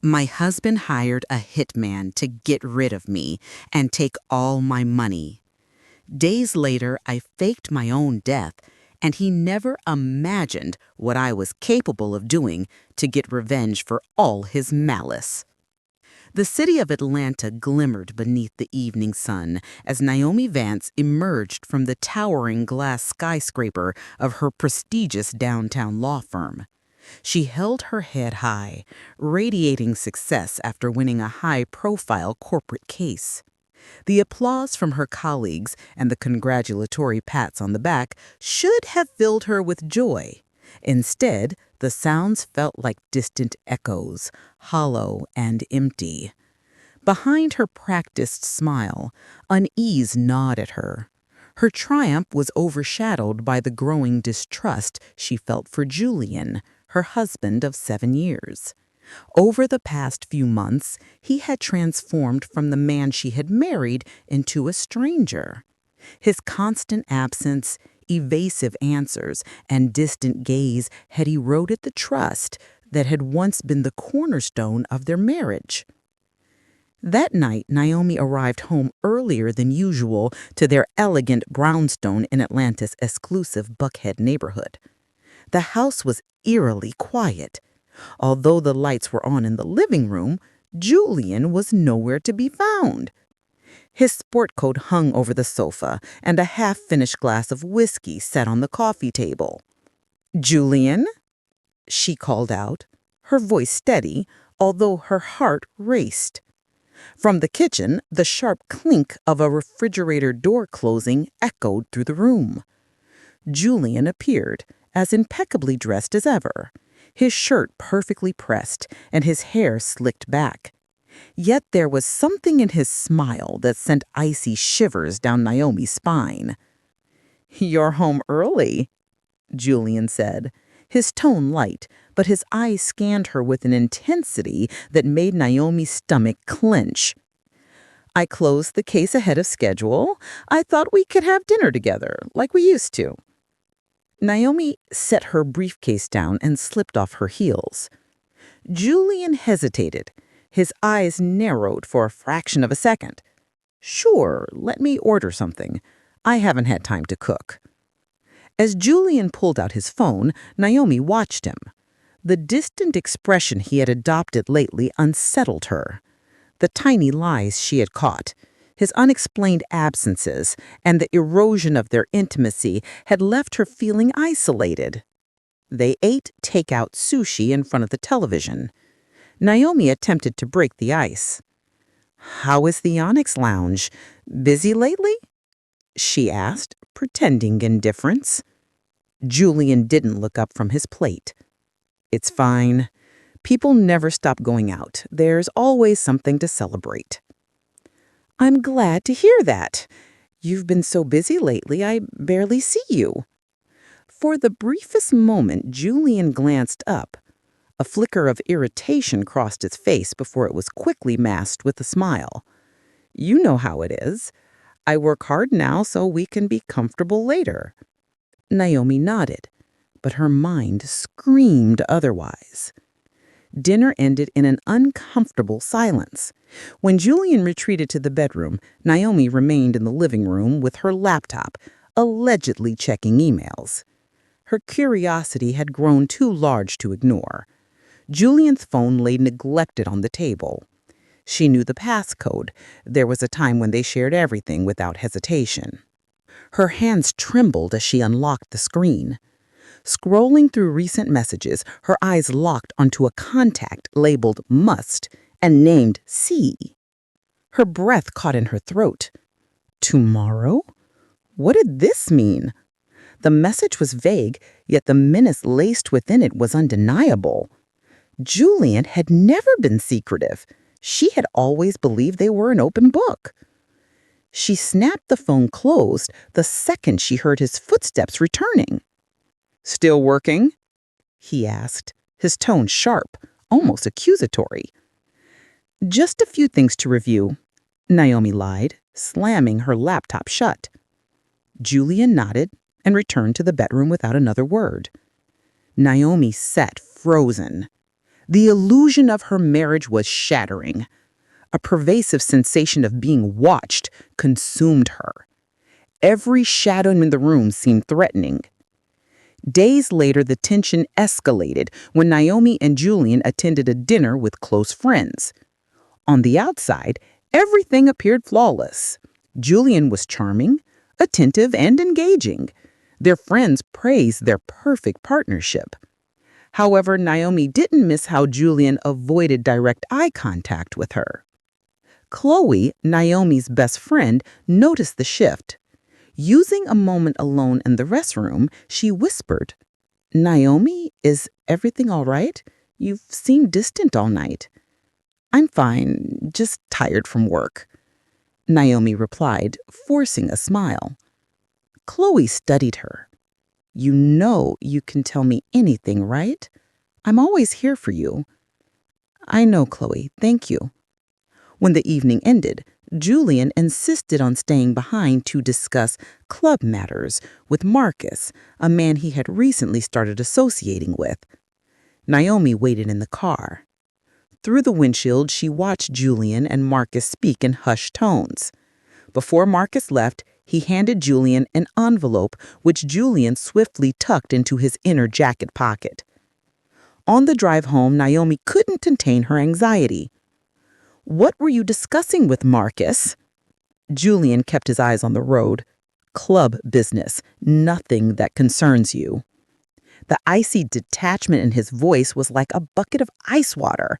My husband hired a hitman to get rid of me and take all my money. Days later, I faked my own death, and he never imagined what I was capable of doing to get revenge for all his malice. The city of Atlanta glimmered beneath the evening sun as Naomi Vance emerged from the towering glass skyscraper of her prestigious downtown law firm. She held her head high, radiating success after winning a high-profile corporate case. The applause from her colleagues and the congratulatory pats on the back should have filled her with joy. Instead, the sounds felt like distant echoes, hollow and empty. Behind her practiced smile, unease gnawed at her. Her triumph was overshadowed by the growing distrust she felt for Julian, her husband of 7 years. Over the past few months, he had transformed from the man she had married into a stranger. His constant absence, evasive answers, and distant gaze had eroded the trust that had once been the cornerstone of their marriage. That night, Naomi arrived home earlier than usual to their elegant brownstone in Atlanta's exclusive Buckhead neighborhood. The house was eerily quiet. Although the lights were on in the living room, Julian was nowhere to be found. His sport coat hung over the sofa, and a half-finished glass of whiskey sat on the coffee table. "Julian?" she called out, her voice steady, although her heart raced. From the kitchen, the sharp clink of a refrigerator door closing echoed through the room. Julian appeared, as impeccably dressed as ever, his shirt perfectly pressed and his hair slicked back. Yet there was something in his smile that sent icy shivers down Naomi's spine. "You're home early," Julian said, his tone light, but his eyes scanned her with an intensity that made Naomi's stomach clench. "I closed the case ahead of schedule. I thought we could have dinner together, like we used to." Naomi set her briefcase down and slipped off her heels. Julian hesitated. His eyes narrowed for a fraction of a second. "Sure, let me order something. I haven't had time to cook." As Julian pulled out his phone, Naomi watched him. The distant expression he had adopted lately unsettled her. The tiny lies she had caught, his unexplained absences, and the erosion of their intimacy had left her feeling isolated. They ate takeout sushi in front of the television. Naomi attempted to break the ice. "How is the Onyx Lounge? Busy lately?" she asked, pretending indifference. Julian didn't look up from his plate. "It's fine. People never stop going out. There's always something to celebrate." "I'm glad to hear that. You've been so busy lately, I barely see you." For the briefest moment, Julian glanced up. A flicker of irritation crossed his face before it was quickly masked with a smile. "You know how it is. I work hard now so we can be comfortable later." Naomi nodded, but her mind screamed otherwise. Dinner ended in an uncomfortable silence. When Julian retreated to the bedroom, Naomi remained in the living room with her laptop, allegedly checking emails. Her curiosity had grown too large to ignore. Julian's phone lay neglected on the table. She knew the passcode. There was a time when they shared everything without hesitation. Her hands trembled as she unlocked the screen. Scrolling through recent messages, her eyes locked onto a contact labeled Must and named C. Her breath caught in her throat. Tomorrow? What did this mean? The message was vague, yet the menace laced within it was undeniable. Julian had never been secretive. She had always believed they were an open book. She snapped the phone closed the second she heard his footsteps returning. "Still working?" he asked, his tone sharp, almost accusatory. "Just a few things to review," Naomi lied, slamming her laptop shut. Julian nodded and returned to the bedroom without another word. Naomi sat frozen. The illusion of her marriage was shattering. A pervasive sensation of being watched consumed her. Every shadow in the room seemed threatening. Days later, the tension escalated when Naomi and Julian attended a dinner with close friends. On the outside, everything appeared flawless. Julian was charming, attentive, and engaging. Their friends praised their perfect partnership. However, Naomi didn't miss how Julian avoided direct eye contact with her. Chloe, Naomi's best friend, noticed the shift. Using a moment alone in the restroom, she whispered, "Naomi, is everything all right? You've seemed distant all night." "I'm fine, just tired from work," Naomi replied, forcing a smile. Chloe studied her. "You know you can tell me anything, right? I'm always here for you." "I know, Chloe, thank you." When the evening ended, Julian insisted on staying behind to discuss club matters with Marcus, a man he had recently started associating with. Naomi waited in the car. Through the windshield, she watched Julian and Marcus speak in hushed tones. Before Marcus left, he handed Julian an envelope which Julian swiftly tucked into his inner jacket pocket. On the drive home, Naomi couldn't contain her anxiety. "What were you discussing with Marcus?" Julian kept his eyes on the road. "Club business, nothing that concerns you." The icy detachment in his voice was like a bucket of ice water.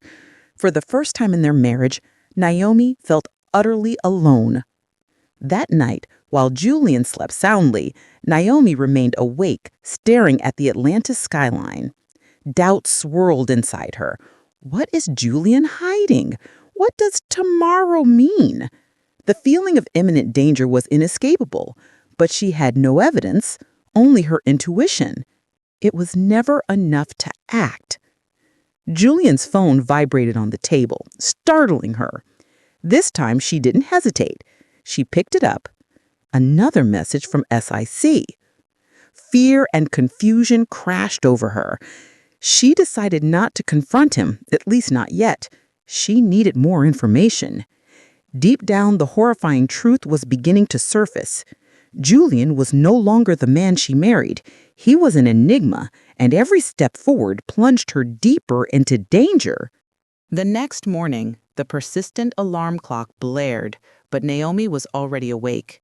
For the first time in their marriage, Naomi felt utterly alone. That night, while Julian slept soundly, Naomi remained awake, staring at the Atlanta skyline. Doubt swirled inside her. What is Julian hiding? What does tomorrow mean? The feeling of imminent danger was inescapable, but she had no evidence, only her intuition. It was never enough to act. Julian's phone vibrated on the table, startling her. This time she didn't hesitate. She picked it up. Another message from SIC. Fear and confusion crashed over her. She decided not to confront him, at least not yet. She needed more information. Deep down, the horrifying truth was beginning to surface. Julian was no longer the man she married. He was an enigma, and every step forward plunged her deeper into danger. The next morning, the persistent alarm clock blared, but Naomi was already awake.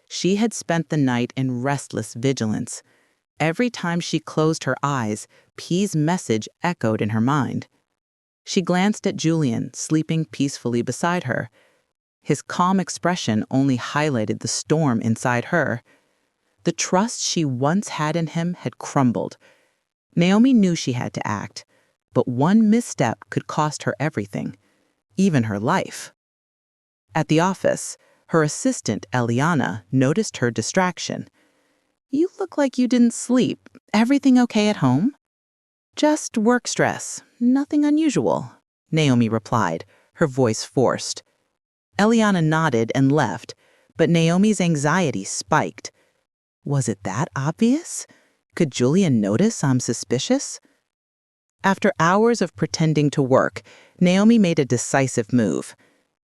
She had spent the night in restless vigilance. Every time she closed her eyes, P's message echoed in her mind. She glanced at Julian, sleeping peacefully beside her. His calm expression only highlighted the storm inside her. The trust she once had in him had crumbled. Naomi knew she had to act, but one misstep could cost her everything, even her life. At the office, her assistant, Eliana, noticed her distraction. "You look like you didn't sleep. Everything okay at home?" "Just work stress. Nothing unusual," Naomi replied, her voice forced. Eliana nodded and left, but Naomi's anxiety spiked. Was it that obvious? Could Julian notice I'm suspicious? After hours of pretending to work, Naomi made a decisive move.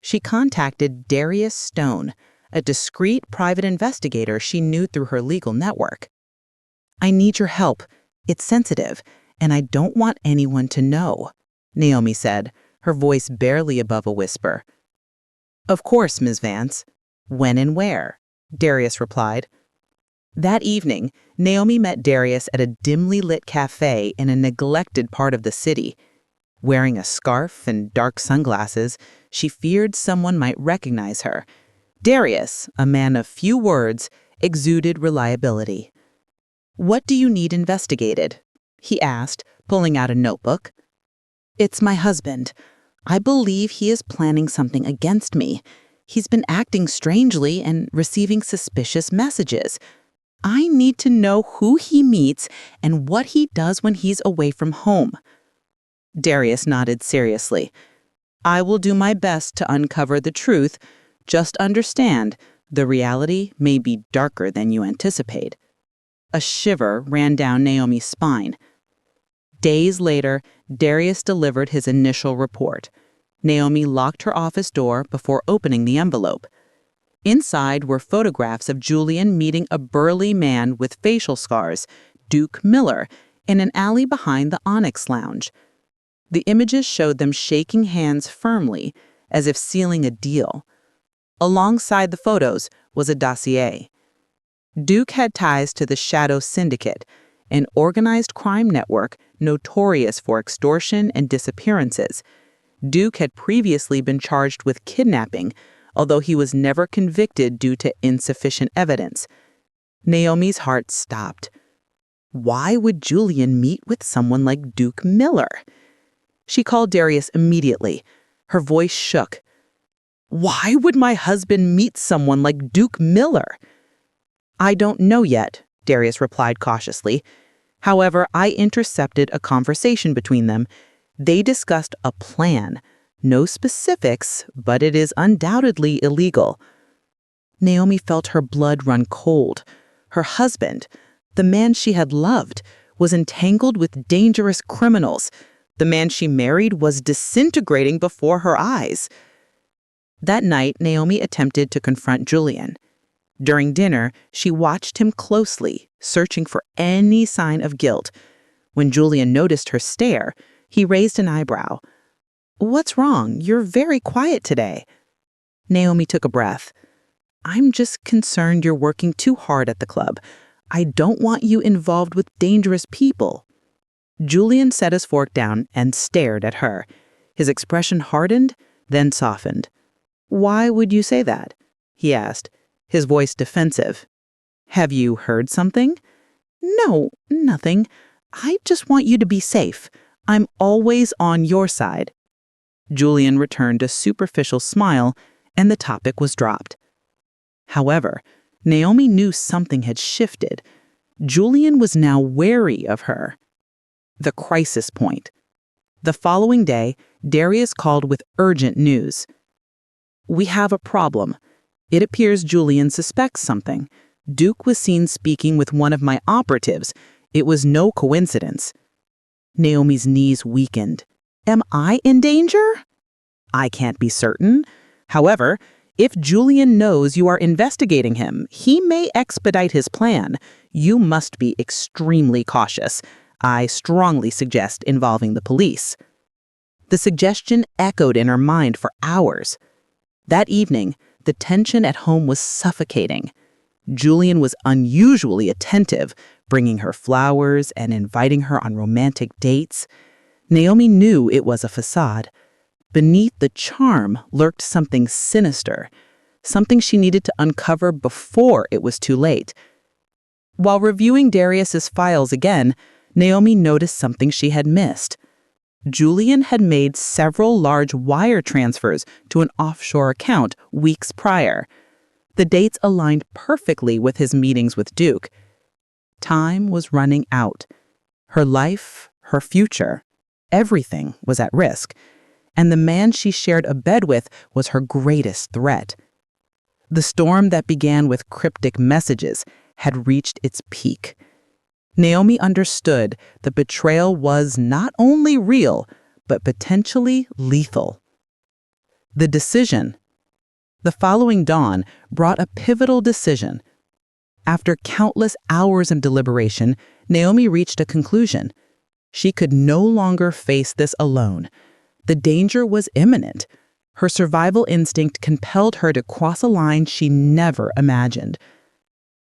She contacted Darius Stone, a discreet private investigator she knew through her legal network. "I need your help. It's sensitive, and I don't want anyone to know," Naomi said, her voice barely above a whisper. "Of course, Ms. Vance. When and where?" Darius replied. That evening, Naomi met Darius at a dimly lit cafe in a neglected part of the city. Wearing a scarf and dark sunglasses, she feared someone might recognize her. Darius, a man of few words, exuded reliability. "What do you need investigated?" he asked, pulling out a notebook. "It's my husband. I believe he is planning something against me. He's been acting strangely and receiving suspicious messages. I need to know who he meets and what he does when he's away from home." Darius nodded seriously. "I will do my best to uncover the truth. Just understand, the reality may be darker than you anticipate." A shiver ran down Naomi's spine. Days later, Darius delivered his initial report. Naomi locked her office door before opening the envelope. Inside were photographs of Julian meeting a burly man with facial scars, Duke Miller, in an alley behind the Onyx Lounge. The images showed them shaking hands firmly, as if sealing a deal. Alongside the photos was a dossier. Duke had ties to the Shadow Syndicate, an organized crime network notorious for extortion and disappearances. Duke had previously been charged with kidnapping, although he was never convicted due to insufficient evidence. Naomi's heart stopped. Why would Julian meet with someone like Duke Miller? She called Darius immediately. Her voice shook. Why would my husband meet someone like Duke Miller? I don't know yet, Darius replied cautiously. However, I intercepted a conversation between them. They discussed a plan. No specifics, but it is undoubtedly illegal. Naomi felt her blood run cold. Her husband, the man she had loved, was entangled with dangerous criminals. The man she married was disintegrating before her eyes. That night, Naomi attempted to confront Julian. During dinner, she watched him closely, searching for any sign of guilt. When Julian noticed her stare, he raised an eyebrow. "What's wrong? You're very quiet today." Naomi took a breath. "I'm just concerned you're working too hard at the club. I don't want you involved with dangerous people." Julian set his fork down and stared at her. His expression hardened, then softened. "Why would you say that?" he asked, his voice defensive. "Have you heard something?" "No, nothing. I just want you to be safe. I'm always on your side." Julian returned a superficial smile, and the topic was dropped. However, Naomi knew something had shifted. Julian was now wary of her. The crisis point. The following day, Darius called with urgent news. "We have a problem. It appears Julian suspects something. Duke was seen speaking with one of my operatives. It was no coincidence." Naomi's knees weakened. "Am I in danger?" "I can't be certain. However, if Julian knows you are investigating him, he may expedite his plan. You must be extremely cautious. I strongly suggest involving the police." The suggestion echoed in her mind for hours. That evening, the tension at home was suffocating. Julian was unusually attentive, bringing her flowers and inviting her on romantic dates. Naomi knew it was a facade. Beneath the charm lurked something sinister, something she needed to uncover before it was too late. While reviewing Darius's files again, Naomi noticed something she had missed. Julian had made several large wire transfers to an offshore account weeks prior. The dates aligned perfectly with his meetings with Duke. Time was running out. Her life, her future, everything was at risk, and the man she shared a bed with was her greatest threat. The storm that began with cryptic messages had reached its peak. Naomi understood the betrayal was not only real, but potentially lethal. The decision. The following dawn brought a pivotal decision. After countless hours of deliberation, Naomi reached a conclusion. She could no longer face this alone. The danger was imminent. Her survival instinct compelled her to cross a line she never imagined.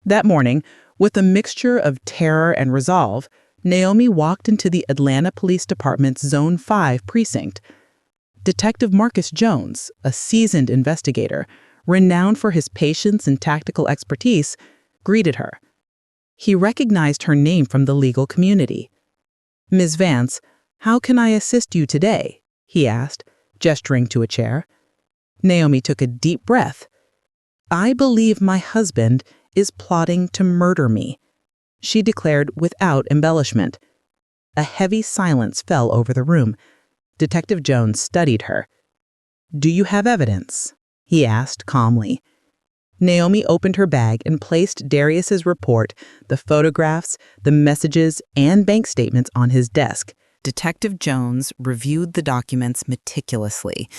That morning, with a mixture of terror and resolve, Naomi walked into the Atlanta Police Department's Zone 5 precinct. Detective Marcus Jones, a seasoned investigator, renowned for his patience and tactical expertise, greeted her. He recognized her name from the legal community. "Ms. Vance, how can I assist you today?" he asked, gesturing to a chair. Naomi took a deep breath. "I believe my husband is plotting to murder me," she declared without embellishment. A heavy silence fell over the room. Detective Jones studied her. "Do you have evidence?" he asked calmly. Naomi opened her bag and placed Darius's report, the photographs, the messages, and bank statements on his desk, Detective Jones reviewed the documents meticulously.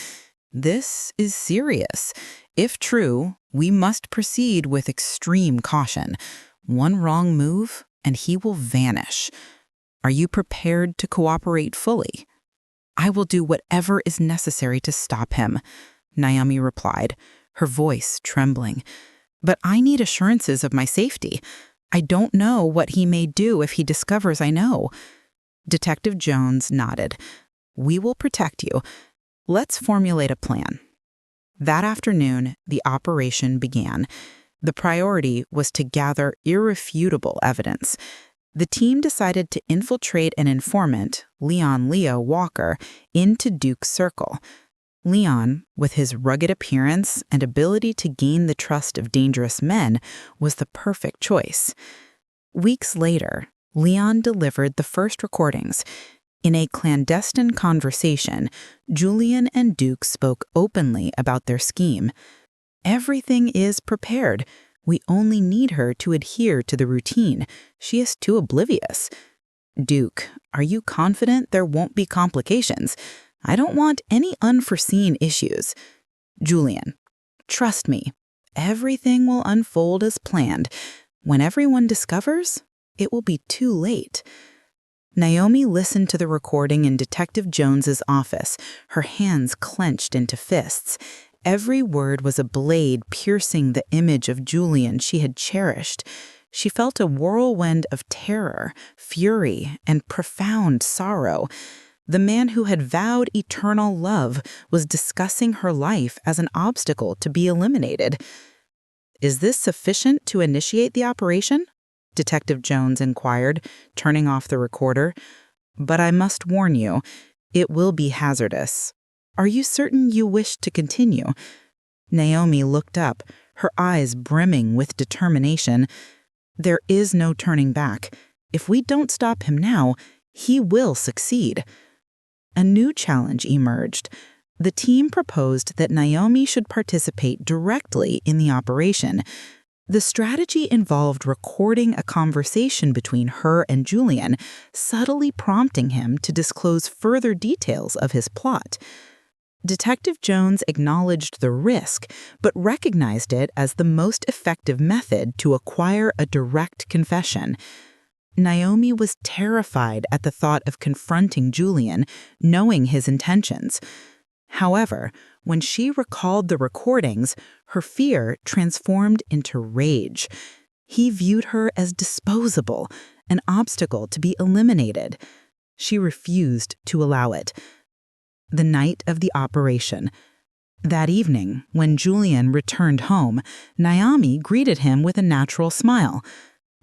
This is serious. If true, we must proceed with extreme caution. One wrong move, and he will vanish. Are you prepared to cooperate fully? I will do whatever is necessary to stop him, Naomi replied, her voice trembling. But I need assurances of my safety. I don't know what he may do if he discovers I know. Detective Jones nodded. We will protect you. Let's formulate a plan. That afternoon, the operation began. The priority was to gather irrefutable evidence. The team decided to infiltrate an informant, Leon Leo Walker, into Duke's circle. Leon, with his rugged appearance and ability to gain the trust of dangerous men, was the perfect choice. Weeks later, Leon delivered the first recordings. In a clandestine conversation, Julian and Duke spoke openly about their scheme. Everything is prepared. We only need her to adhere to the routine. She is too oblivious. Duke, are you confident there won't be complications? I don't want any unforeseen issues. Julian, trust me. Everything will unfold as planned. When everyone discovers, it will be too late. Naomi listened to the recording in Detective Jones's office, her hands clenched into fists. Every word was a blade piercing the image of Julian she had cherished. She felt a whirlwind of terror, fury, and profound sorrow. The man who had vowed eternal love was discussing her life as an obstacle to be eliminated. Is this sufficient to initiate the operation? Detective Jones inquired, turning off the recorder. But I must warn you, it will be hazardous. Are you certain you wish to continue? Naomi looked up, her eyes brimming with determination. There is no turning back. If we don't stop him now, he will succeed. A new challenge emerged. The team proposed that Naomi should participate directly in the operation. The strategy involved recording a conversation between her and Julian, subtly prompting him to disclose further details of his plot. Detective Jones acknowledged the risk, but recognized it as the most effective method to acquire a direct confession. Naomi was terrified at the thought of confronting Julian, knowing his intentions. However, when she recalled the recordings, her fear transformed into rage. He viewed her as disposable, an obstacle to be eliminated. She refused to allow it. The night of the operation. That evening, when Julian returned home, Naomi greeted him with a natural smile.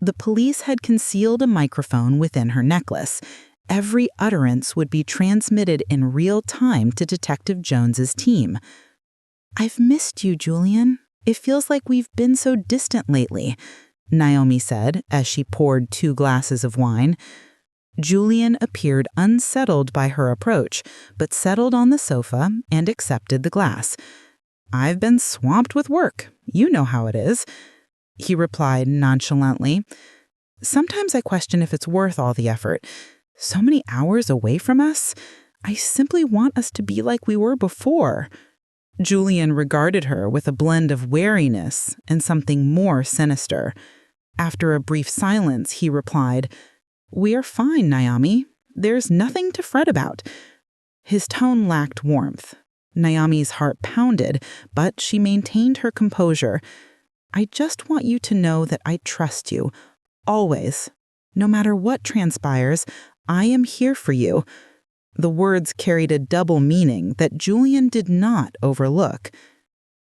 The police had concealed a microphone within her necklace. Every utterance would be transmitted in real time to Detective Jones's team. I've missed you, Julian. It feels like we've been so distant lately, Naomi said as she poured 2 glasses of wine. Julian appeared unsettled by her approach, but settled on the sofa and accepted the glass. I've been swamped with work. You know how it is, he replied nonchalantly. Sometimes I question if it's worth all the effort. So many hours away from us? I simply want us to be like we were before. Julian regarded her with a blend of wariness and something more sinister. After a brief silence, he replied, We are fine, Naomi. There's nothing to fret about. His tone lacked warmth. Naomi's heart pounded, but she maintained her composure. I just want you to know that I trust you, always. No matter what transpires, I am here for you. The words carried a double meaning that Julian did not overlook.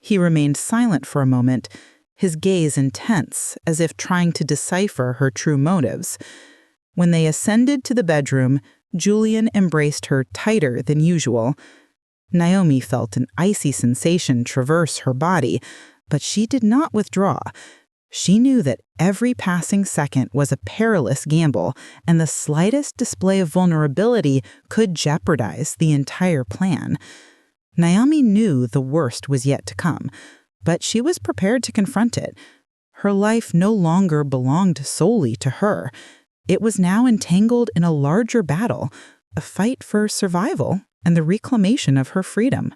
He remained silent for a moment, his gaze intense, as if trying to decipher her true motives. When they ascended to the bedroom, Julian embraced her tighter than usual. Naomi felt an icy sensation traverse her body, but she did not withdraw. She knew that every passing second was a perilous gamble, and the slightest display of vulnerability could jeopardize the entire plan. Naomi knew the worst was yet to come, but she was prepared to confront it. Her life no longer belonged solely to her. It was now entangled in a larger battle, a fight for survival and the reclamation of her freedom.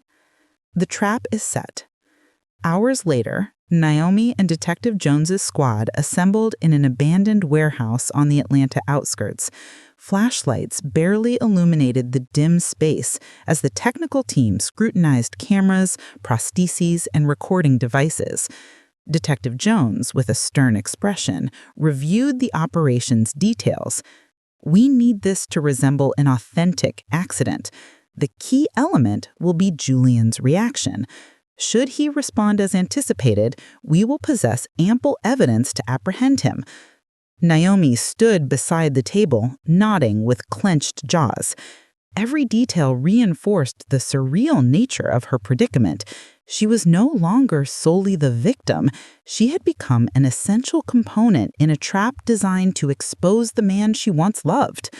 The trap is set. Hours later, Naomi and Detective Jones's squad assembled in an abandoned warehouse on the Atlanta outskirts. Flashlights barely illuminated the dim space as the technical team scrutinized cameras, prostheses, and recording devices. Detective Jones, with a stern expression, reviewed the operation's details. "We need this to resemble an authentic accident. The key element will be Julian's reaction. Should he respond as anticipated, we will possess ample evidence to apprehend him." Naomi stood beside the table, nodding with clenched jaws. Every detail reinforced the surreal nature of her predicament. She was no longer solely the victim. She had become an essential component in a trap designed to expose the man she once loved.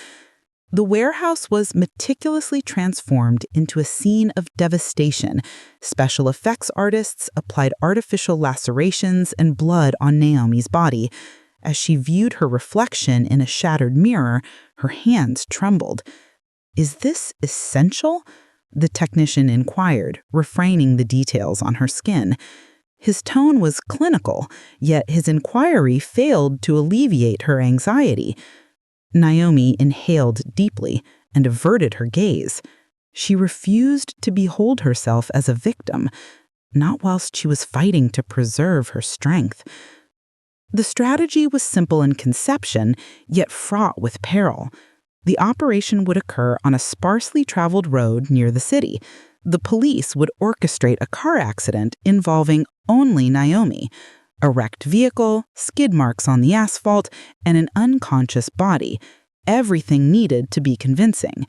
The warehouse was meticulously transformed into a scene of devastation. Special effects artists applied artificial lacerations and blood on Naomi's body. As she viewed her reflection in a shattered mirror, her hands trembled. "Is this essential?" the technician inquired, refraining the details on her skin. His tone was clinical, yet his inquiry failed to alleviate her anxiety. Naomi inhaled deeply and averted her gaze. She refused to behold herself as a victim, not whilst she was fighting to preserve her strength. The strategy was simple in conception, yet fraught with peril. The operation would occur on a sparsely traveled road near the city. The police would orchestrate a car accident involving only Naomi. A wrecked vehicle, skid marks on the asphalt, and an unconscious body. Everything needed to be convincing.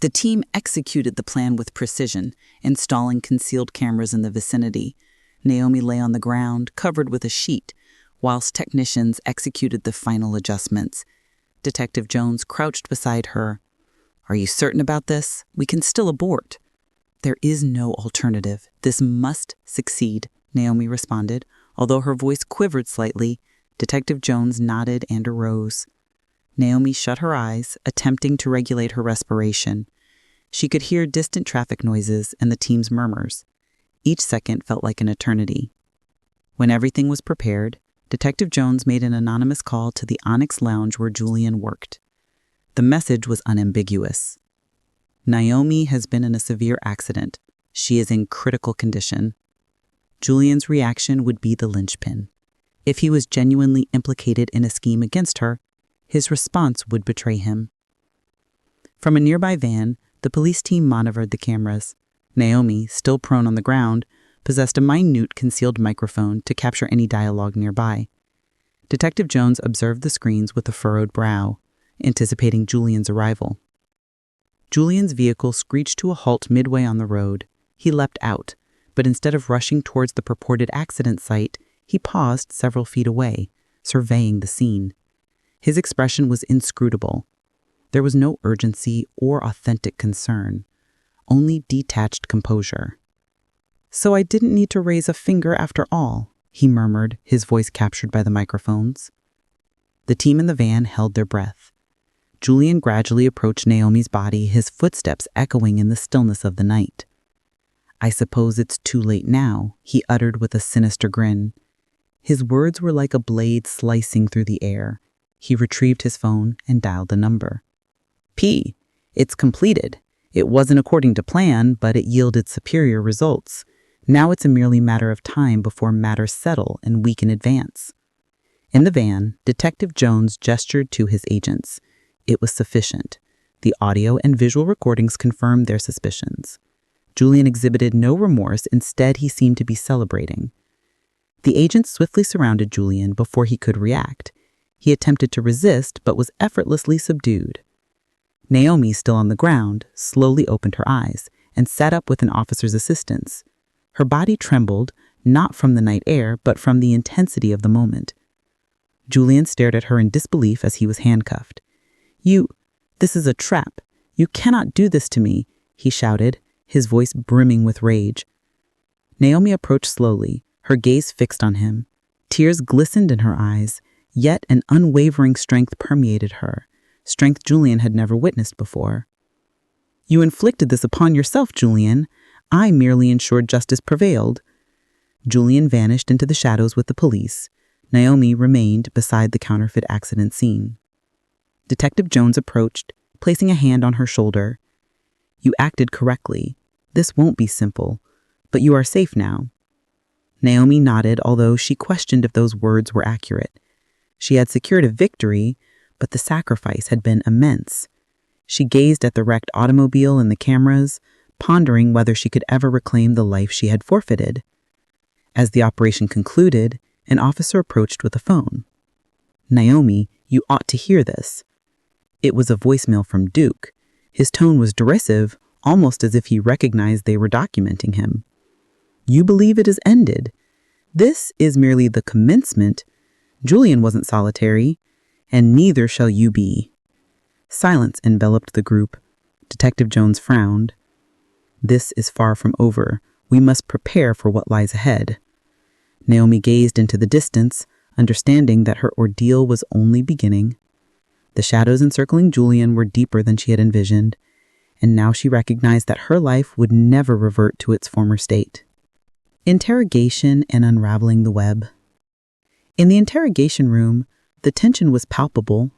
The team executed the plan with precision, installing concealed cameras in the vicinity. Naomi lay on the ground, covered with a sheet, whilst technicians executed the final adjustments. Detective Jones crouched beside her. "Are you certain about this? We can still abort." "There is no alternative. This must succeed," Naomi responded. Although her voice quivered slightly, Detective Jones nodded and arose. Naomi shut her eyes, attempting to regulate her respiration. She could hear distant traffic noises and the team's murmurs. Each second felt like an eternity. When everything was prepared, Detective Jones made an anonymous call to the Onyx Lounge where Julian worked. The message was unambiguous. "Naomi has been in a severe accident. She is in critical condition." Julian's reaction would be the linchpin. If he was genuinely implicated in a scheme against her, his response would betray him. From a nearby van, the police team monitored the cameras. Naomi, still prone on the ground, possessed a minute concealed microphone to capture any dialogue nearby. Detective Jones observed the screens with a furrowed brow, anticipating Julian's arrival. Julian's vehicle screeched to a halt midway on the road. He leapt out, but instead of rushing towards the purported accident site, he paused several feet away, surveying the scene. His expression was inscrutable. There was no urgency or authentic concern, only detached composure. "So I didn't need to raise a finger after all," he murmured, his voice captured by the microphones. The team in the van held their breath. Julian gradually approached Naomi's body, his footsteps echoing in the stillness of the night. "I suppose it's too late now," he uttered with a sinister grin. His words were like a blade slicing through the air. He retrieved his phone and dialed the number. "P, it's completed. It wasn't according to plan, but it yielded superior results. Now it's a merely matter of time before matters settle and we can advance." In the van, Detective Jones gestured to his agents. It was sufficient. The audio and visual recordings confirmed their suspicions. Julian exhibited no remorse. Instead, he seemed to be celebrating. The agents swiftly surrounded Julian before he could react. He attempted to resist, but was effortlessly subdued. Naomi, still on the ground, slowly opened her eyes and sat up with an officer's assistance. Her body trembled, not from the night air, but from the intensity of the moment. Julian stared at her in disbelief as he was handcuffed. This is a trap. You cannot do this to me," he shouted, his voice brimming with rage. Naomi approached slowly, her gaze fixed on him. Tears glistened in her eyes, yet an unwavering strength permeated her, strength Julian had never witnessed before. You inflicted this upon yourself, Julian. I merely ensured justice prevailed." Julian vanished into the shadows with the police. Naomi remained beside the counterfeit accident scene. Detective Jones approached, placing a hand on her shoulder. "You acted correctly. This won't be simple, but you are safe now." Naomi nodded, although she questioned if those words were accurate. She had secured a victory, but the sacrifice had been immense. She gazed at the wrecked automobile and the cameras, pondering whether she could ever reclaim the life she had forfeited. As the operation concluded, an officer approached with a phone. "Naomi, you ought to hear this." It was a voicemail from Duke. His tone was derisive, almost as if he recognized they were documenting him. "You believe it is ended. This is merely the commencement. Julian wasn't solitary, and neither shall you be." Silence enveloped the group. Detective Jones frowned. "This is far from over. We must prepare for what lies ahead." Naomi gazed into the distance, understanding that her ordeal was only beginning. The shadows encircling Julian were deeper than she had envisioned, and now she recognized that her life would never revert to its former state. Interrogation and unraveling the web. In the interrogation room, the tension was palpable.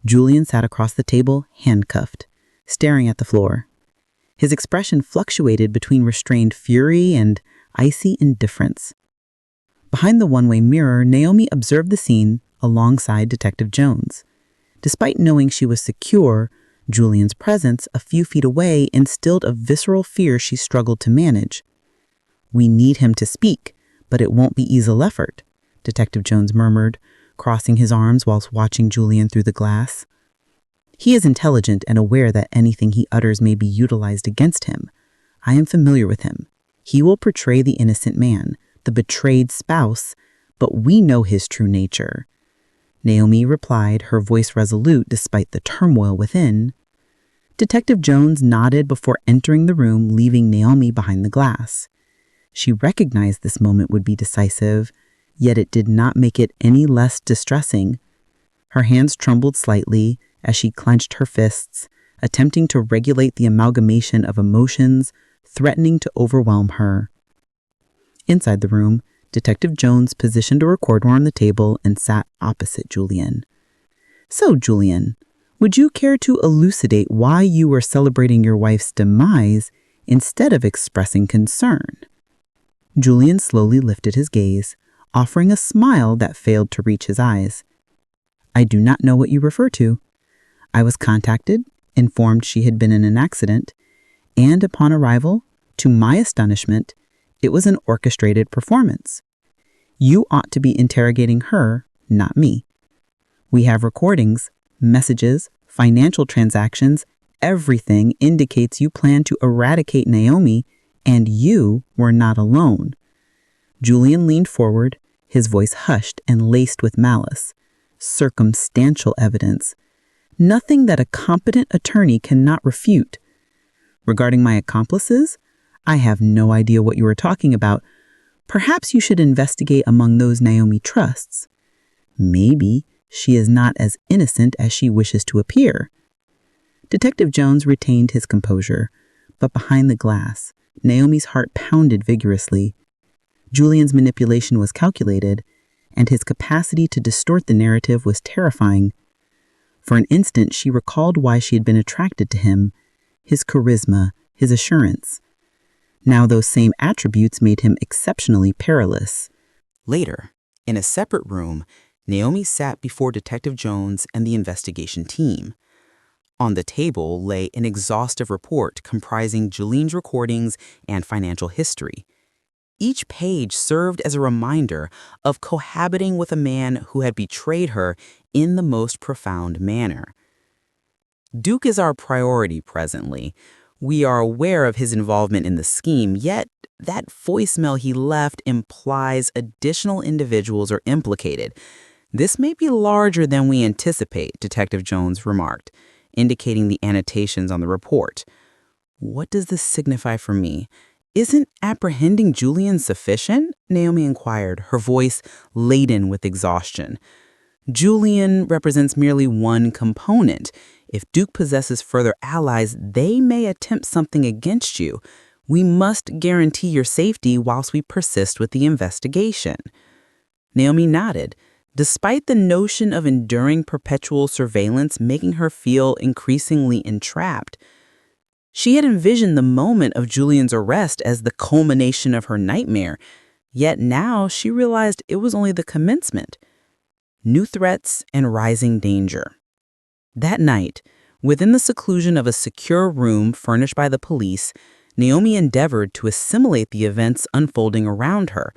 Julian sat across the table, handcuffed, staring at the floor. His expression fluctuated between restrained fury and icy indifference. Behind the one-way mirror, Naomi observed the scene alongside Detective Jones. Despite knowing she was secure, Julian's presence a few feet away instilled a visceral fear she struggled to manage. "We need him to speak, but it won't be easy effort," Detective Jones murmured, crossing his arms whilst watching Julian through the glass. "He is intelligent and aware that anything he utters may be utilized against him. I am familiar with him. He will portray the innocent man, the betrayed spouse, but we know his true nature." Naomi replied, her voice resolute despite the turmoil within. Detective Jones nodded before entering the room, leaving Naomi behind the glass. She recognized this moment would be decisive, yet it did not make it any less distressing. Her hands trembled slightly as she clenched her fists, attempting to regulate the amalgamation of emotions threatening to overwhelm her. Inside the room, Detective Jones positioned a recorder on the table and sat opposite Julian. "So, Julian, would you care to elucidate why you were celebrating your wife's demise instead of expressing concern?" Julian slowly lifted his gaze, offering a smile that failed to reach his eyes. "I do not know what you refer to. I was contacted, informed she had been in an accident, and upon arrival, to my astonishment, it was an orchestrated performance. You ought to be interrogating her, not me. We have recordings, messages, financial transactions. Everything indicates you plan to eradicate Naomi, and you were not alone." Julian leaned forward, his voice hushed and laced with malice. "Circumstantial evidence. Nothing that a competent attorney cannot refute. Regarding my accomplices, I have no idea what you are talking about. Perhaps you should investigate among those Naomi trusts. Maybe she is not as innocent as she wishes to appear." Detective Jones retained his composure, but behind the glass, Naomi's heart pounded vigorously. Julian's manipulation was calculated, and his capacity to distort the narrative was terrifying. For an instant, she recalled why she had been attracted to him: his charisma, his assurance. Now those same attributes made him exceptionally perilous. Later, in a separate room, Naomi sat before Detective Jones and the investigation team. On the table lay an exhaustive report comprising Julian's recordings and financial history. Each page served as a reminder of cohabiting with a man who had betrayed her in the most profound manner. Duke is our priority presently. We are aware of his involvement in the scheme, yet that voicemail he left implies additional individuals are implicated. This may be larger than we anticipate, Detective Jones remarked, indicating the annotations on the report. "What does this signify for me? Isn't apprehending Julian sufficient?" Naomi inquired, her voice laden with exhaustion. Julian represents merely one component. If Duke possesses further allies, they may attempt something against you. We must guarantee your safety whilst we persist with the investigation." Naomi nodded, despite the notion of enduring perpetual surveillance making her feel increasingly entrapped. She had envisioned the moment of Julian's arrest as the culmination of her nightmare, yet now she realized it was only the commencement. New threats and rising danger. That night, within the seclusion of a secure room furnished by the police, Naomi endeavored to assimilate the events unfolding around her.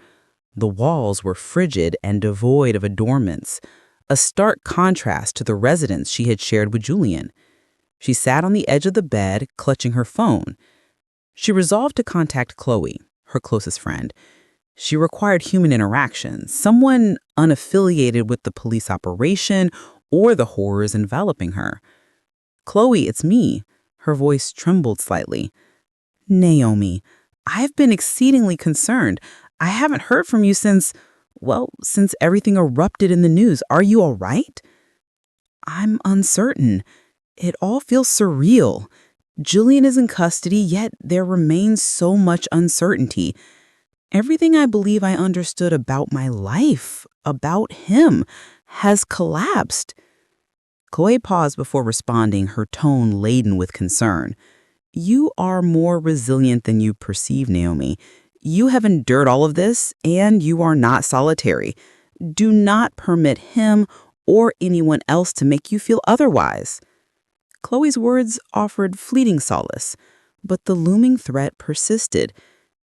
The walls were frigid and devoid of adornments, a stark contrast to the residence she had shared with Julian. She sat on the edge of the bed, clutching her phone. She resolved to contact Chloe, her closest friend. She required human interaction, someone unaffiliated with the police operation or the horrors enveloping her. "Chloe, it's me." Her voice trembled slightly. "Naomi, I've been exceedingly concerned. I haven't heard from you since everything erupted in the news. Are you all right?" "I'm uncertain. It all feels surreal. Julian is in custody, yet there remains so much uncertainty. Everything I believe I understood about my life, about him, has collapsed." Chloe paused before responding, her tone laden with concern. "You are more resilient than you perceive, Naomi. You have endured all of this, and you are not solitary. Do not permit him or anyone else to make you feel otherwise." Chloe's words offered fleeting solace, but the looming threat persisted.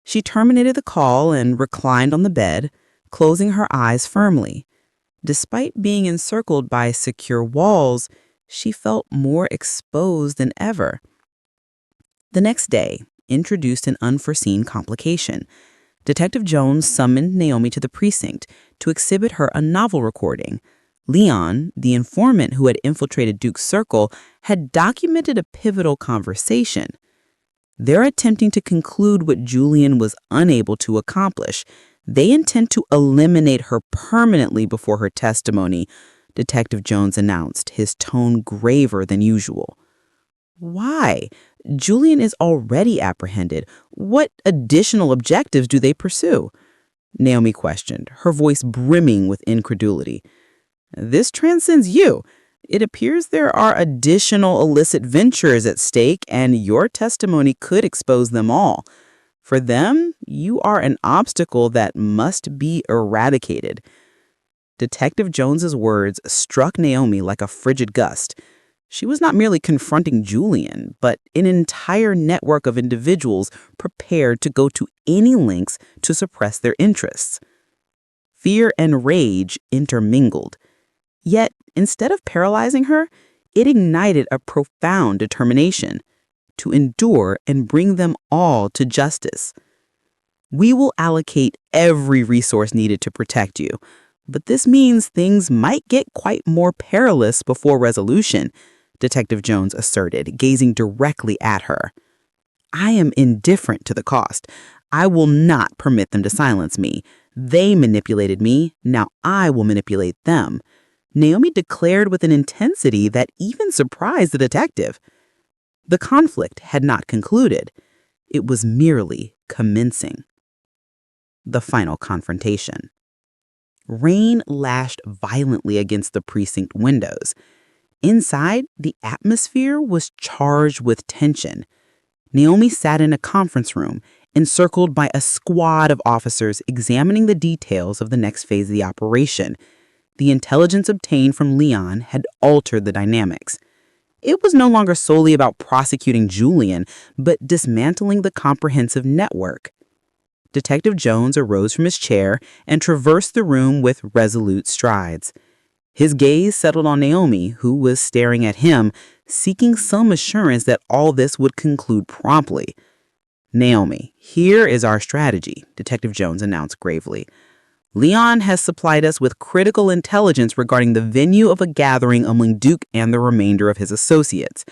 She terminated the call and reclined on the bed, closing her eyes firmly. Despite being encircled by secure walls, she felt more exposed than ever. The next day introduced an unforeseen complication. Detective Jones summoned Naomi to the precinct to exhibit her a novel recording. Leon, the informant who had infiltrated Duke's circle, had documented a pivotal conversation. They're attempting to conclude what Julian was unable to accomplish. They intend to eliminate her permanently before her testimony, Detective Jones announced, his tone graver than usual. "Why? Julian is already apprehended. What additional objectives do they pursue?" Naomi questioned, her voice brimming with incredulity. "This transcends you. It appears there are additional illicit ventures at stake, and your testimony could expose them all. For them, you are an obstacle that must be eradicated." Detective Jones's words struck Naomi like a frigid gust. She was not merely confronting Julian, but an entire network of individuals prepared to go to any lengths to suppress their interests. Fear and rage intermingled. Yet, instead of paralyzing her, it ignited a profound determination to endure and bring them all to justice. "We will allocate every resource needed to protect you, but this means things might get quite more perilous before resolution," Detective Jones asserted, gazing directly at her. "I am indifferent to the cost. I will not permit them to silence me. They manipulated me, now I will manipulate them," Naomi declared with an intensity that even surprised the detective. The conflict had not concluded. It was merely commencing. The final confrontation. Rain lashed violently against the precinct windows. Inside, the atmosphere was charged with tension. Naomi sat in a conference room, encircled by a squad of officers examining the details of the next phase of the operation. The intelligence obtained from Leon had altered the dynamics. It was no longer solely about prosecuting Julian, but dismantling the comprehensive network. Detective Jones arose from his chair and traversed the room with resolute strides. His gaze settled on Naomi, who was staring at him, seeking some assurance that all this would conclude promptly. "Naomi, here is our strategy," Detective Jones announced gravely. "Leon has supplied us with critical intelligence regarding the venue of a gathering among Duke and the remainder of his associates.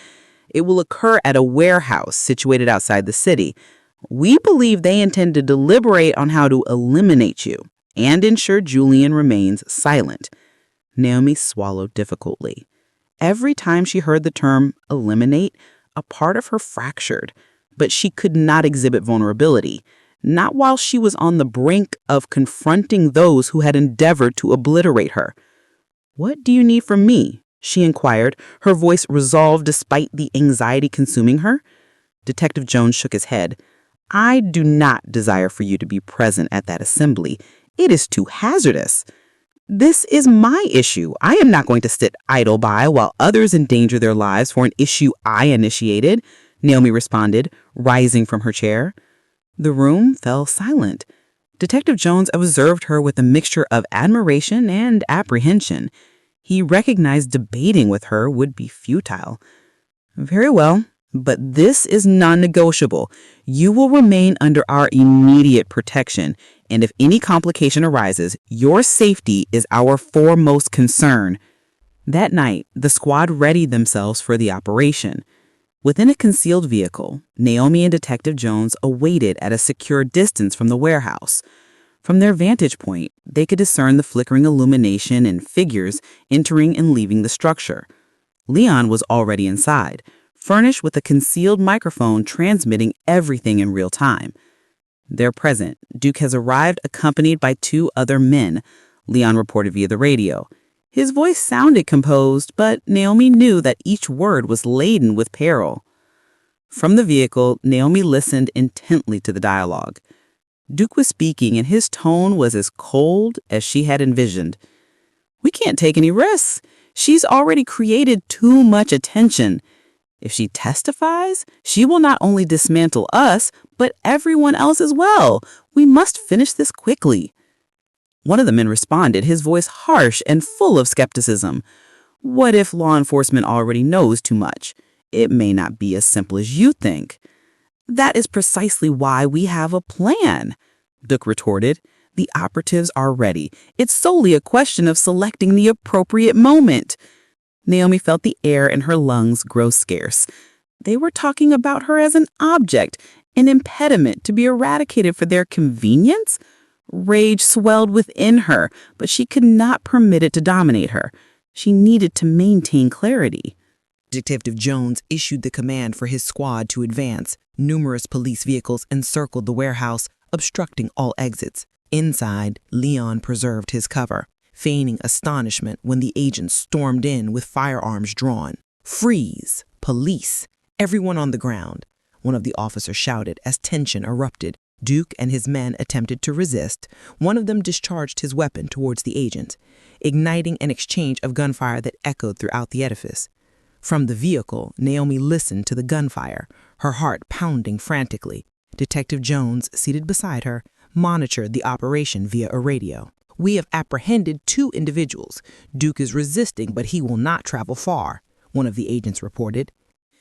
It will occur at a warehouse situated outside the city. We believe they intend to deliberate on how to eliminate you and ensure Julian remains silent. Naomi swallowed difficultly. Every time she heard the term eliminate, a part of her fractured, but she could not exhibit vulnerability, not while she was on the brink of confronting those who had endeavored to obliterate her. "What do you need from me?" she inquired, her voice resolved despite the anxiety consuming her. Detective Jones shook his head. "I do not desire for you to be present at that assembly. It is too hazardous. This is my issue. I am not going to sit idle by while others endanger their lives for an issue I initiated," Naomi responded, rising from her chair. The room fell silent. Detective Jones observed her with a mixture of admiration and apprehension. He recognized debating with her would be futile. "Very well, but this is non-negotiable. You will remain under our immediate protection, and if any complication arises, your safety is our foremost concern." That night, the squad readied themselves for the operation. Within a concealed vehicle, Naomi and Detective Jones awaited at a secure distance from the warehouse. From their vantage point, they could discern the flickering illumination and figures entering and leaving the structure. Leon was already inside, furnished with a concealed microphone transmitting everything in real time. "They're present. Duke has arrived accompanied by 2 other men," Leon reported via the radio. His voice sounded composed, but Naomi knew that each word was laden with peril. From the vehicle, Naomi listened intently to the dialogue. Duke was speaking, and his tone was as cold as she had envisioned. "We can't take any risks. She's already created too much attention. If she testifies, she will not only dismantle us, but everyone else as well. We must finish this quickly." One of the men responded, his voice harsh and full of skepticism. "What if law enforcement already knows too much? It may not be as simple as you think." "That is precisely why we have a plan," Duke retorted. "The operatives are ready. It's solely a question of selecting the appropriate moment." Naomi felt the air in her lungs grow scarce. They were talking about her as an object, an impediment to be eradicated for their convenience? Rage swelled within her, but she could not permit it to dominate her. She needed to maintain clarity. Detective Jones issued the command for his squad to advance. Numerous police vehicles encircled the warehouse, obstructing all exits. Inside, Leon preserved his cover, feigning astonishment when the agents stormed in with firearms drawn. "Freeze! Police! Everyone on the ground!" one of the officers shouted as tension erupted. Duke and his men attempted to resist. One of them discharged his weapon towards the agent, igniting an exchange of gunfire that echoed throughout the edifice. From the vehicle, Naomi listened to the gunfire, her heart pounding frantically. Detective Jones, seated beside her, monitored the operation via a radio. "We have apprehended 2 individuals. Duke is resisting, but he will not travel far," one of the agents reported.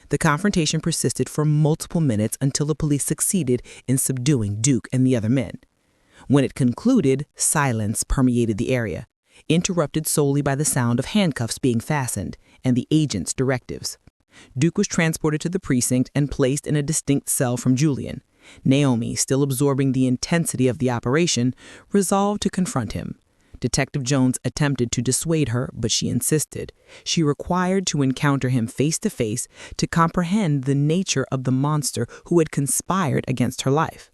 The confrontation persisted for multiple minutes until the police succeeded in subduing Duke and the other men. When it concluded, silence permeated the area, interrupted solely by the sound of handcuffs being fastened and the agent's directives. Duke was transported to the precinct and placed in a distinct cell from Julian. Naomi, still absorbing the intensity of the operation, resolved to confront him. Detective Jones attempted to dissuade her, but she insisted. She required to encounter him face to face to comprehend the nature of the monster who had conspired against her life.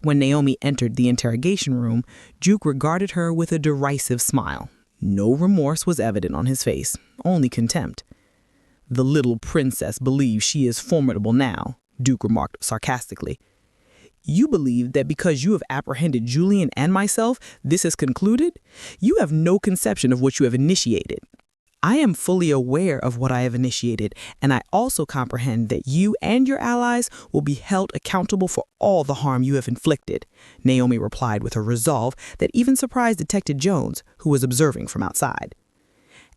When Naomi entered the interrogation room, Duke regarded her with a derisive smile. No remorse was evident on his face, only contempt. "The little princess believes she is formidable now," Duke remarked sarcastically. "You believe that because you have apprehended Julian and myself, this is concluded? You have no conception of what you have initiated." "I am fully aware of what I have initiated, and I also comprehend that you and your allies will be held accountable for all the harm you have inflicted," Naomi replied with a resolve that even surprised Detective Jones, who was observing from outside.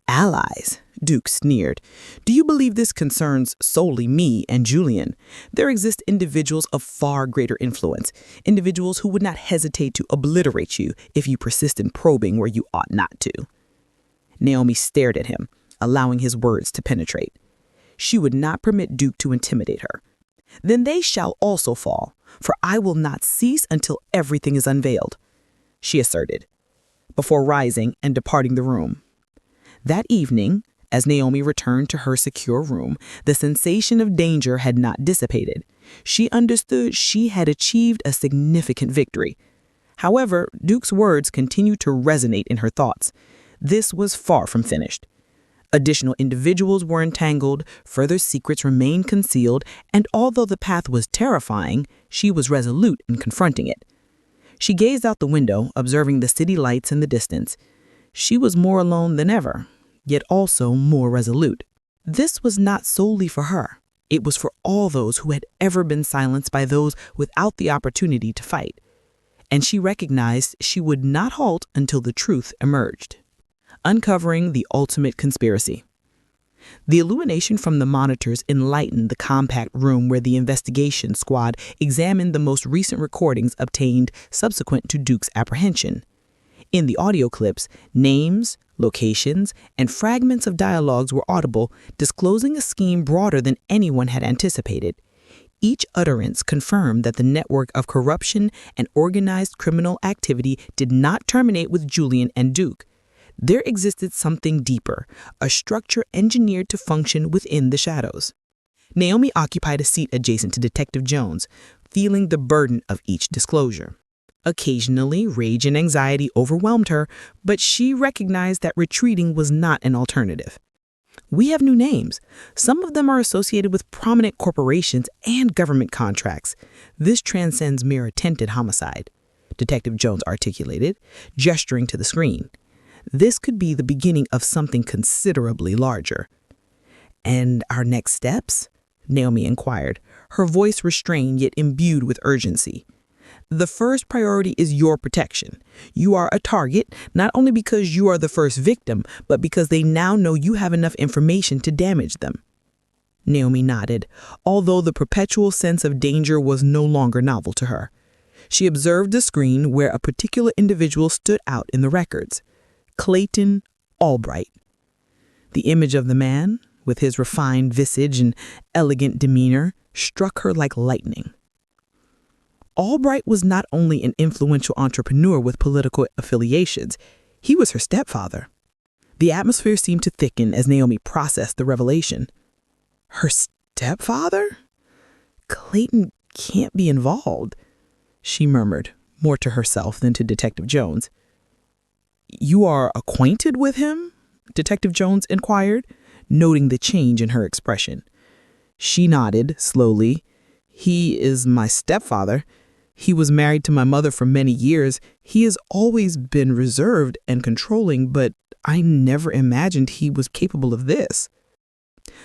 "Allies?" Duke sneered. "Do you believe this concerns solely me and Julian? There exist individuals of far greater influence, individuals who would not hesitate to obliterate you if you persist in probing where you ought not to." Naomi stared at him, allowing his words to penetrate. She would not permit Duke to intimidate her. "Then they shall also fall, for I will not cease until everything is unveiled," she asserted, before rising and departing the room. That evening, as Naomi returned to her secure room, the sensation of danger had not dissipated. She understood she had achieved a significant victory. However, Duke's words continued to resonate in her thoughts. This was far from finished. Additional individuals were entangled, further secrets remained concealed, and although the path was terrifying, she was resolute in confronting it. She gazed out the window, observing the city lights in the distance. She was more alone than ever, yet also more resolute. This was not solely for her. It was for all those who had ever been silenced by those without the opportunity to fight. And she recognized she would not halt until the truth emerged. Uncovering the ultimate conspiracy. The illumination from the monitors enlightened the compact room where the investigation squad examined the most recent recordings obtained subsequent to Duke's apprehension. In the audio clips, names, locations, and fragments of dialogues were audible, disclosing a scheme broader than anyone had anticipated. Each utterance confirmed that the network of corruption and organized criminal activity did not terminate with Julian and Duke. There existed something deeper, a structure engineered to function within the shadows. Naomi occupied a seat adjacent to Detective Jones, feeling the burden of each disclosure. Occasionally, rage and anxiety overwhelmed her, but she recognized that retreating was not an alternative. We have new names. Some of them are associated with prominent corporations and government contracts. This transcends mere attempted homicide, Detective Jones articulated, gesturing to the screen. This could be the beginning of something considerably larger. And our next steps? Naomi inquired, her voice restrained yet imbued with urgency. The first priority is your protection. You are a target, not only because you are the first victim, but because they now know you have enough information to damage them. Naomi nodded, although the perpetual sense of danger was no longer novel to her. She observed the screen where a particular individual stood out in the records. Clayton Albright. The image of the man, with his refined visage and elegant demeanor, struck her like lightning. Albright was not only an influential entrepreneur with political affiliations, he was her stepfather. The atmosphere seemed to thicken as Naomi processed the revelation. Her stepfather? Clayton can't be involved, she murmured, more to herself than to Detective Jones. You are acquainted with him? Detective Jones inquired, noting the change in her expression. She nodded slowly. He is my stepfather. He was married to my mother for many years. He has always been reserved and controlling, but I never imagined he was capable of this.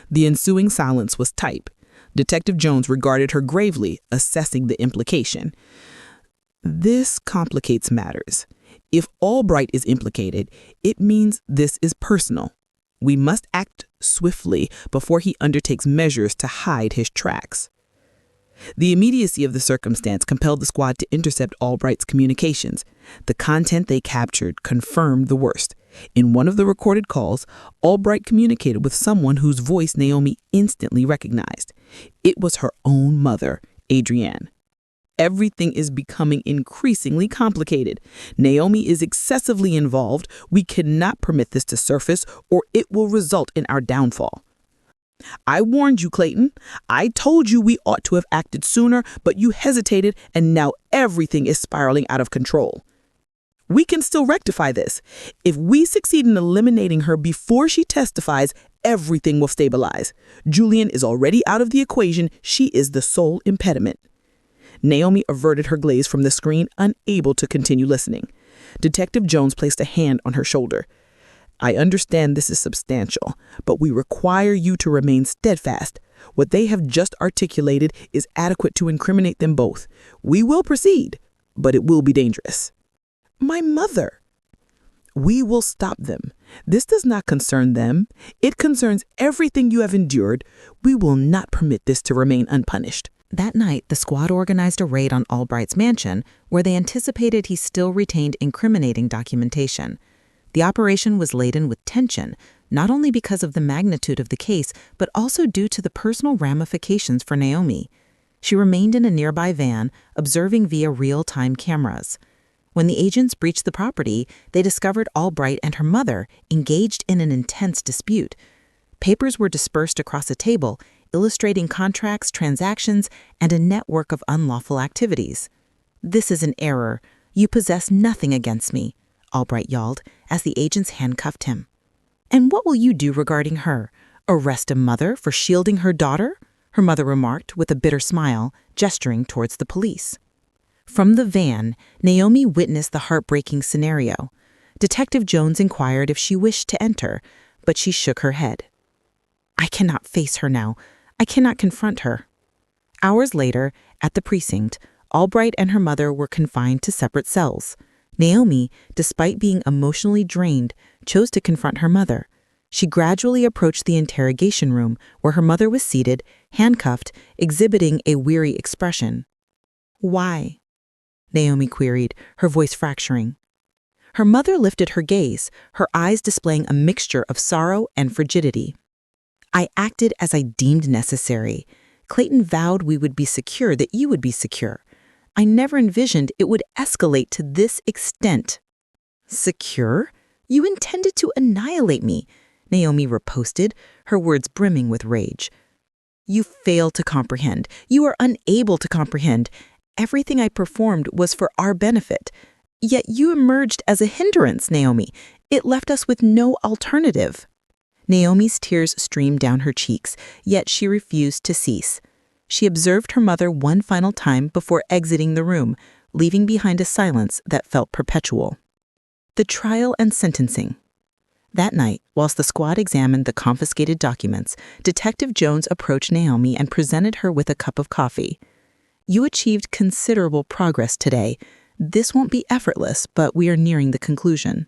The ensuing silence was tight. Detective Jones regarded her gravely, assessing the implication. This complicates matters. If Albright is implicated, it means this is personal. We must act swiftly before he undertakes measures to hide his tracks. The immediacy of the circumstance compelled the squad to intercept Albright's communications. The content they captured confirmed the worst. In one of the recorded calls, Albright communicated with someone whose voice Naomi instantly recognized. It was her own mother, Adrienne. Everything is becoming increasingly complicated. Naomi is excessively involved. We cannot permit this to surface, or it will result in our downfall. I warned you, Clayton. I told you we ought to have acted sooner, but you hesitated, and now everything is spiraling out of control. We can still rectify this. If we succeed in eliminating her before she testifies, everything will stabilize. Julian is already out of the equation. She is the sole impediment. Naomi averted her gaze from the screen, unable to continue listening. Detective Jones placed a hand on her shoulder. I understand this is substantial, but we require you to remain steadfast. What they have just articulated is adequate to incriminate them both. We will proceed, but it will be dangerous. My mother. We will stop them. This does not concern them. It concerns everything you have endured. We will not permit this to remain unpunished. That night, the squad organized a raid on Albright's mansion, where they anticipated he still retained incriminating documentation. The operation was laden with tension, not only because of the magnitude of the case, but also due to the personal ramifications for Naomi. She remained in a nearby van, observing via real-time cameras. When the agents breached the property, they discovered Albright and her mother engaged in an intense dispute. Papers were dispersed across a table, illustrating contracts, transactions, and a network of unlawful activities. "This is an error. You possess nothing against me," Albright yelled as the agents handcuffed him. "And what will you do regarding her? Arrest a mother for shielding her daughter?" her mother remarked with a bitter smile, gesturing towards the police. From the van, Naomi witnessed the heartbreaking scenario. Detective Jones inquired if she wished to enter, but she shook her head. "I cannot face her now. I cannot confront her." Hours later, at the precinct, Albright and her mother were confined to separate cells. Naomi, despite being emotionally drained, chose to confront her mother. She gradually approached the interrogation room where her mother was seated, handcuffed, exhibiting a weary expression. "Why?" Naomi queried, her voice fracturing. Her mother lifted her gaze, her eyes displaying a mixture of sorrow and frigidity. "I acted as I deemed necessary. Clayton vowed we would be secure, that you would be secure. I never envisioned it would escalate to this extent." "Secure? You intended to annihilate me," Naomi riposted, her words brimming with rage. "You fail to comprehend. You are unable to comprehend. Everything I performed was for our benefit. Yet you emerged as a hindrance, Naomi. It left us with no alternative." Naomi's tears streamed down her cheeks, yet she refused to cease. She observed her mother one final time before exiting the room, leaving behind a silence that felt perpetual. The trial and sentencing. That night, whilst the squad examined the confiscated documents, Detective Jones approached Naomi and presented her with a cup of coffee. "You achieved considerable progress today. This won't be effortless, but we are nearing the conclusion."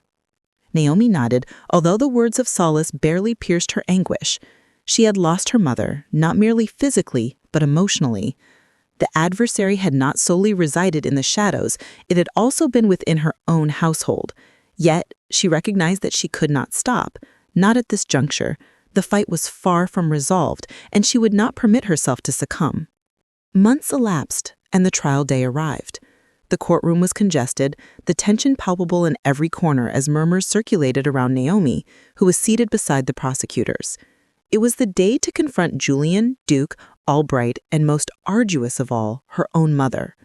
Naomi nodded, although the words of solace barely pierced her anguish. She had lost her mother, not merely physically, but emotionally. The adversary had not solely resided in the shadows, it had also been within her own household. Yet, she recognized that she could not stop. Not at this juncture. The fight was far from resolved, and she would not permit herself to succumb. Months elapsed, and the trial day arrived. The courtroom was congested, the tension palpable in every corner as murmurs circulated around Naomi, who was seated beside the prosecutors. It was the day to confront Julian, Duke, Albright, and most arduous of all, her own mother.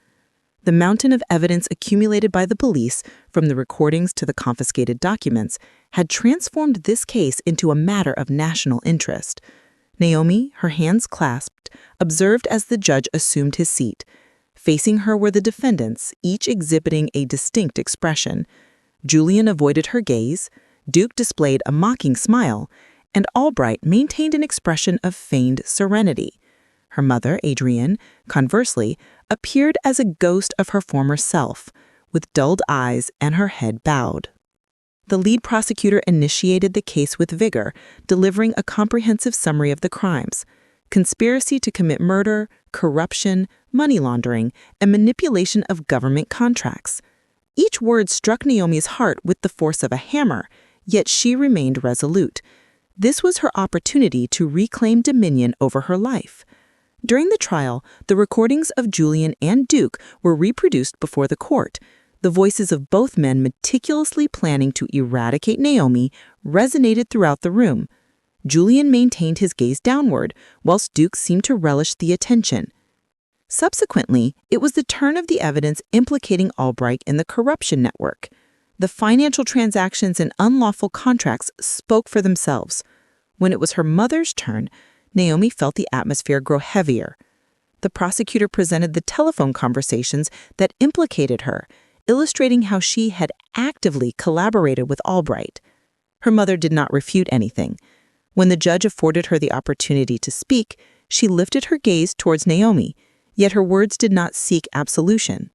The mountain of evidence accumulated by the police, from the recordings to the confiscated documents, had transformed this case into a matter of national interest. Naomi, her hands clasped, observed as the judge assumed his seat. Facing her were the defendants, each exhibiting a distinct expression. Julian avoided her gaze, Duke displayed a mocking smile, and Albright maintained an expression of feigned serenity. Her mother, Adrienne, conversely, appeared as a ghost of her former self, with dulled eyes and her head bowed. The lead prosecutor initiated the case with vigor, delivering a comprehensive summary of the crimes: conspiracy to commit murder, corruption, money laundering, and manipulation of government contracts. Each word struck Naomi's heart with the force of a hammer, yet she remained resolute. This was her opportunity to reclaim dominion over her life. During the trial, the recordings of Julian and Duke were reproduced before the court. The voices of both men meticulously planning to eradicate Naomi resonated throughout the room. Julian maintained his gaze downward, whilst Duke seemed to relish the attention. Subsequently, it was the turn of the evidence implicating Albright in the corruption network. The financial transactions and unlawful contracts spoke for themselves. When it was her mother's turn, Naomi felt the atmosphere grow heavier. The prosecutor presented the telephone conversations that implicated her, illustrating how she had actively collaborated with Albright. Her mother did not refute anything. When the judge afforded her the opportunity to speak, she lifted her gaze towards Naomi, yet her words did not seek absolution.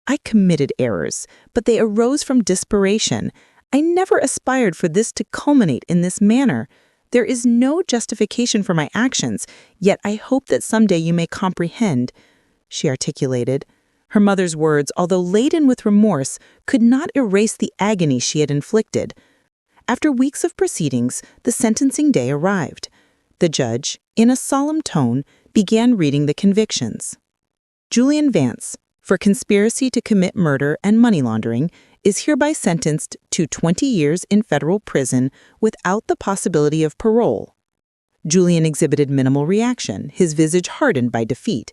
"I committed errors, but they arose from desperation. I never aspired for this to culminate in this manner. There is no justification for my actions, yet I hope that someday you may comprehend," she articulated. Her mother's words, although laden with remorse, could not erase the agony she had inflicted. After weeks of proceedings, the sentencing day arrived. The judge, in a solemn tone, began reading the convictions. Julian Vance, for conspiracy to commit murder and money laundering, is hereby sentenced to 20 years in federal prison without the possibility of parole. Julian exhibited minimal reaction, his visage hardened by defeat.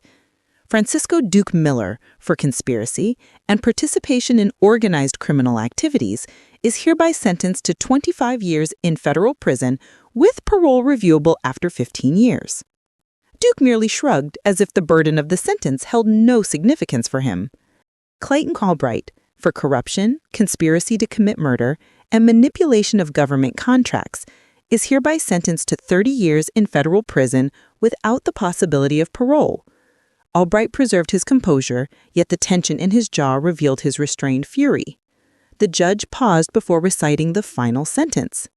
Francisco Duke Miller, for conspiracy and participation in organized criminal activities, is hereby sentenced to 25 years in federal prison with parole reviewable after 15 years. Duke merely shrugged as if the burden of the sentence held no significance for him. Clayton Albright, for corruption, conspiracy to commit murder, and manipulation of government contracts, is hereby sentenced to 30 years in federal prison without the possibility of parole. Albright preserved his composure, yet the tension in his jaw revealed his restrained fury. The judge paused before reciting the final sentence.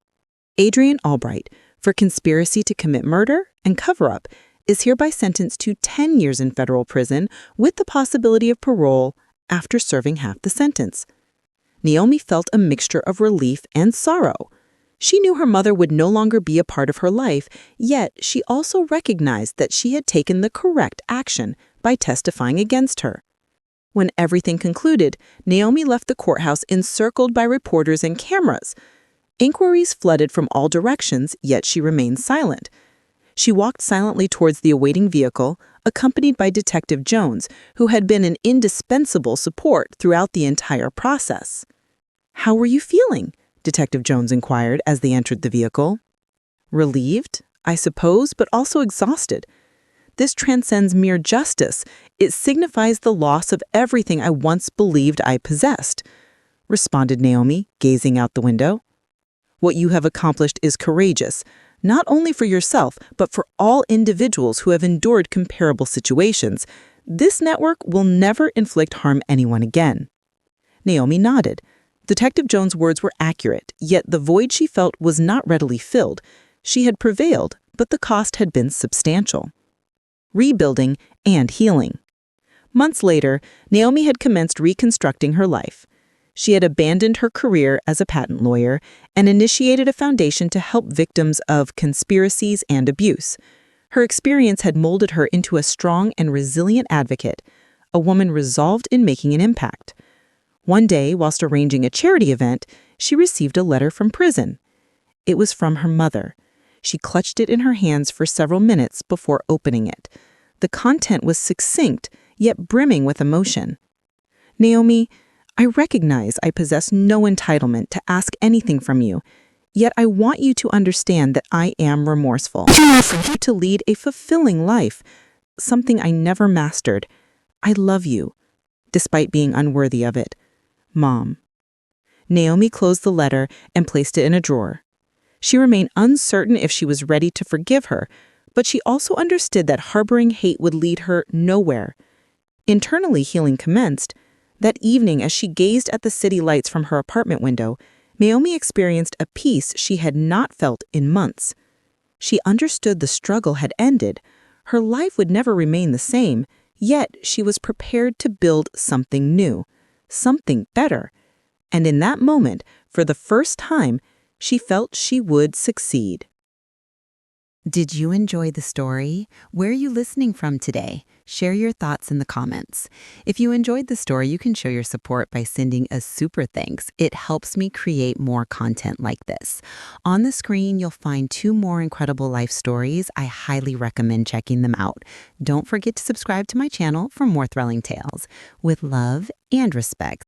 Adrian Albright, for conspiracy to commit murder and cover-up, is hereby sentenced to 10 years in federal prison with the possibility of parole after serving half the sentence. Naomi felt a mixture of relief and sorrow. She knew her mother would no longer be a part of her life, yet she also recognized that she had taken the correct action by testifying against her. When everything concluded, Naomi left the courthouse encircled by reporters and cameras. Inquiries flooded from all directions, yet she remained silent. She walked silently towards the awaiting vehicle, accompanied by Detective Jones, who had been an indispensable support throughout the entire process. "How were you feeling?" Detective Jones inquired as they entered the vehicle. "Relieved, I suppose, but also exhausted. This transcends mere justice. It signifies the loss of everything I once believed I possessed," responded Naomi, gazing out the window. "What you have accomplished is courageous, not only for yourself, but for all individuals who have endured comparable situations. This network will never inflict harm anyone again." Naomi nodded. Detective Jones' words were accurate, yet the void she felt was not readily filled. She had prevailed, but the cost had been substantial. Rebuilding and healing. Months later, Naomi had commenced reconstructing her life. She had abandoned her career as a patent lawyer and initiated a foundation to help victims of conspiracies and abuse. Her experience had molded her into a strong and resilient advocate, a woman resolved in making an impact. One day, whilst arranging a charity event, she received a letter from prison. It was from her mother. She clutched it in her hands for several minutes before opening it. The content was succinct, yet brimming with emotion. "Naomi, I recognize I possess no entitlement to ask anything from you, yet I want you to understand that I am remorseful. I want you to lead a fulfilling life, something I never mastered. I love you, despite being unworthy of it. Mom." Naomi closed the letter and placed it in a drawer. She remained uncertain if she was ready to forgive her, but she also understood that harboring hate would lead her nowhere. Internally, healing commenced. That evening, as she gazed at the city lights from her apartment window, Naomi experienced a peace she had not felt in months. She understood the struggle had ended. Her life would never remain the same, yet she was prepared to build something new, something better. And in that moment, for the first time, she felt she would succeed. Did you enjoy the story? Where are you listening from today? Share your thoughts in the comments. If you enjoyed the story, you can show your support by sending a super thanks. It helps me create more content like this. On the screen, you'll find 2 more incredible life stories. I highly recommend checking them out. Don't forget to subscribe to my channel for more thrilling tales. With love and respect.